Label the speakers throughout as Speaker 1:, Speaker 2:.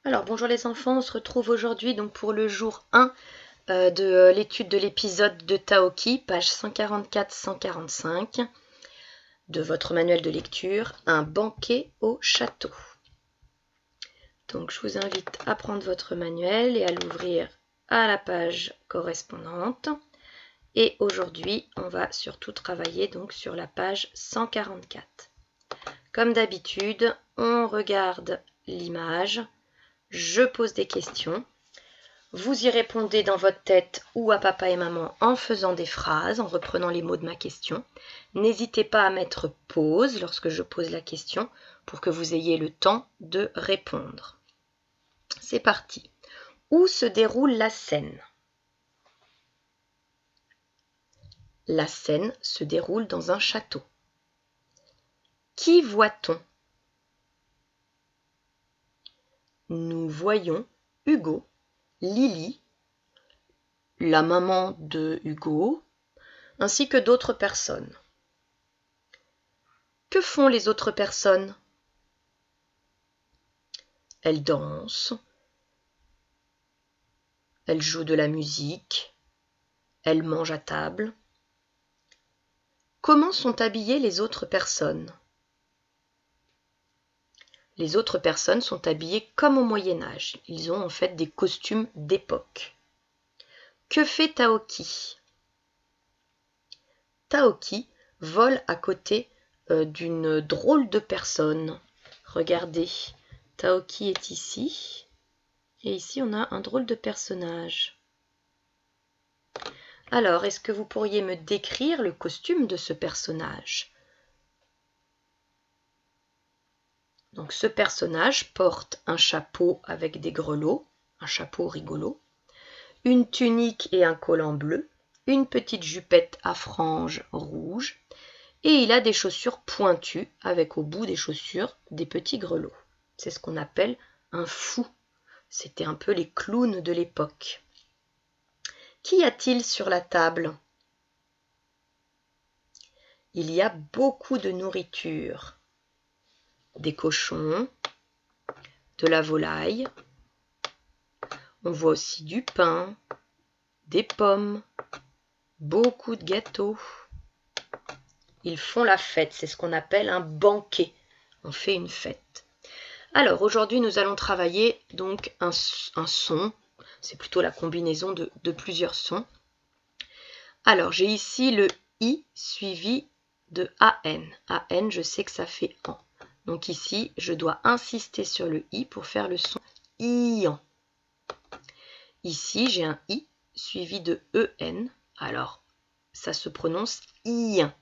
Speaker 1: Alors bonjour les enfants, on se retrouve aujourd'hui donc pour le jour 1 de l'étude de l'épisode de Taoki, page 144-145 de votre manuel de lecture, un banquet au château. Donc je vous invite à prendre votre manuel et à l'ouvrir à la page correspondante. Et aujourd'hui, on va surtout travailler donc sur la page 144. Comme d'habitude, on regarde l'image. Je pose des questions. Vous y répondez dans votre tête ou à papa et maman en faisant des phrases, en reprenant les mots de ma question. N'hésitez pas à mettre pause lorsque je pose la question pour que vous ayez le temps de répondre. C'est parti. Où se déroule la scène? La scène se déroule dans un château. Qui voit-on? Nous voyons Hugo, Lily, la maman de Hugo, ainsi que d'autres personnes. Que font les autres personnes? Elles dansent, elles jouent de la musique, elles mangent à table. Comment sont habillées les autres personnes? Les autres personnes sont habillées comme au Moyen-Âge. Ils ont en fait des costumes d'époque. Que fait Taoki? Taoki vole à côté d'une drôle de personne. Regardez, Taoki est ici. Et ici, on a un drôle de personnage. Alors, est-ce que vous pourriez me décrire le costume de ce personnage? Donc, ce personnage porte un chapeau avec des grelots, un chapeau rigolo, une tunique et un collant bleu, une petite jupette à franges rouges, et il a des chaussures pointues avec au bout des chaussures des petits grelots. C'est ce qu'on appelle un fou. C'était un peu les clowns de l'époque. Qu'y a-t-il sur la table? Il y a beaucoup de nourriture. Des cochons, de la volaille. On voit aussi du pain, des pommes, beaucoup de gâteaux. Ils font la fête, c'est ce qu'on appelle un banquet. On fait une fête. Alors aujourd'hui, nous allons travailler donc un son. C'est plutôt la combinaison de plusieurs sons. Alors j'ai ici le I suivi de AN. AN, je sais que ça fait AN. Donc ici, je dois insister sur le I pour faire le son IAN. Ici, j'ai un I suivi de EN. Alors, ça se prononce IAN.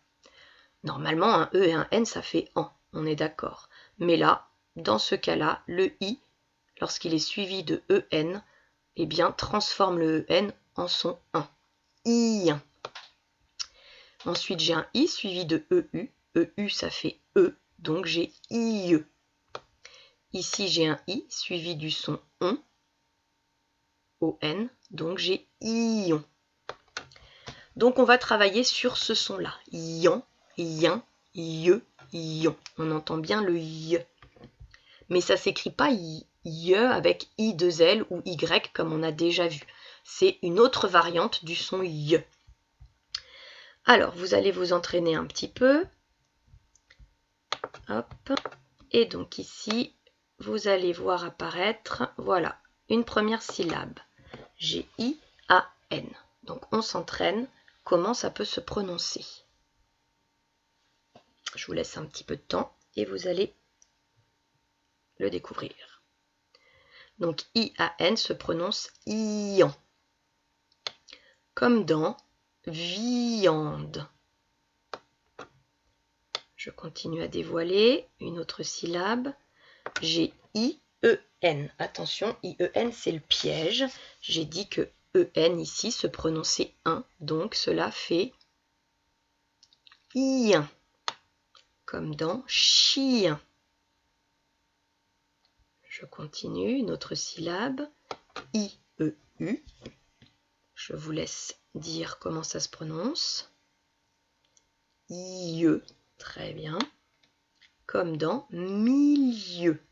Speaker 1: Normalement, un E et un N, ça fait AN. On est d'accord. Mais là, dans ce cas-là, le I, lorsqu'il est suivi de EN, eh bien, transforme le EN en son 1. IAN. Ensuite, j'ai un I suivi de EU. EU, ça fait E, donc j'ai IE. Ici, j'ai un I suivi du son ON, ON, donc j'ai ION. Donc, on va travailler sur ce son-là. ION, IEN, IE, ION. On entend bien le I. Mais ça ne s'écrit pas IE avec I2L ou Y comme on a déjà vu. C'est une autre variante du son I. Alors, vous allez vous entraîner un petit peu. Hop. Et donc ici, vous allez voir apparaître, voilà, une première syllabe. G-I-A-N. Donc on s'entraîne. Comment ça peut se prononcer? Je vous laisse un petit peu de temps et vous allez le découvrir. Donc I-A-N se prononce IAN. Comme dans viande. Je continue à dévoiler une autre syllabe. J'ai I-E-N. Attention, I-E-N, c'est le piège. J'ai dit que E-N ici se prononçait 1, donc cela fait IEN, comme dans chien. Je continue, une autre syllabe. I-E-U. Je vous laisse dire comment ça se prononce. IE, très bien. Comme dans milieu.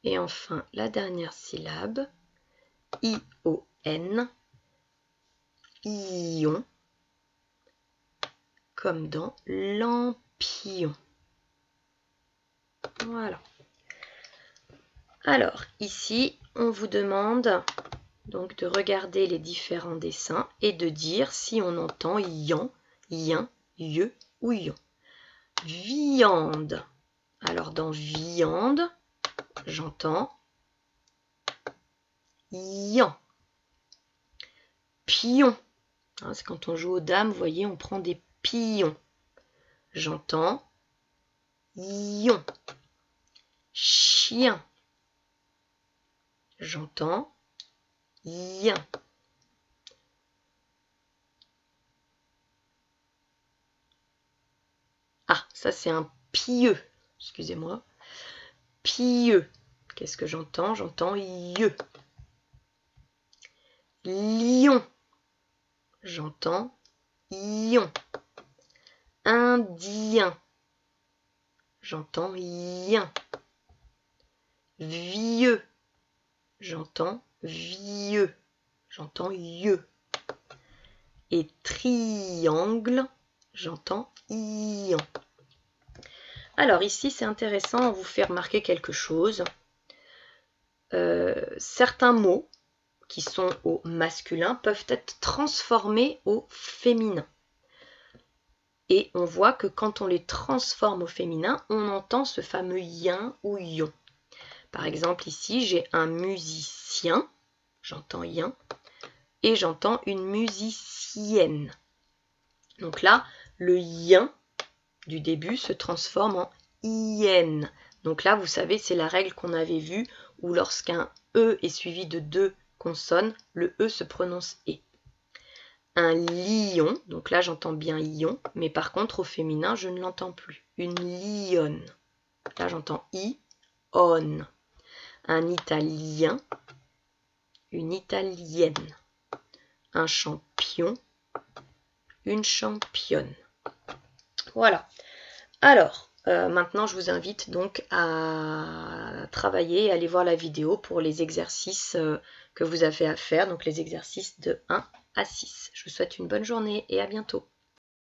Speaker 1: Et enfin, la dernière syllabe, I-O-N, ion, comme dans lampion. Voilà. Alors, ici, on vous demande donc de regarder les différents dessins et de dire si on entend yan, yin, yeux ou ion. Viande. Alors, dans viande, j'entends yan. Pion. Hein, c'est quand on joue aux dames, vous voyez, on prend des pions. J'entends ion. Chien. J'entends yin. Ah, ça c'est un pieux. Excusez-moi. Pieux. Qu'est-ce que j'entends? J'entends yeux. Lion. J'entends ion. Indien. J'entends yin. Vieux. J'entends vieux. J'entends yeux. Et triangle, j'entends ion. Alors ici, c'est intéressant, on vous fait remarquer quelque chose. Certains mots qui sont au masculin peuvent être transformés au féminin. Et on voit que quand on les transforme au féminin, on entend ce fameux yin ou ion. Par exemple, ici, j'ai un musicien, j'entends yin, et j'entends une musicienne. Donc là, le yin du début se transforme en ien. Donc là, vous savez, c'est la règle qu'on avait vue où lorsqu'un E est suivi de deux consonnes, le E se prononce E. Un lion, donc là j'entends bien ion, mais par contre au féminin, je ne l'entends plus. Une lionne. Là j'entends i, on. Un italien, une italienne. Un champion, une championne. Voilà. Alors, maintenant je vous invite donc à travailler, à aller voir la vidéo pour les exercices que vous avez à faire, donc les exercices de 1 à 6. Je vous souhaite une bonne journée et à bientôt.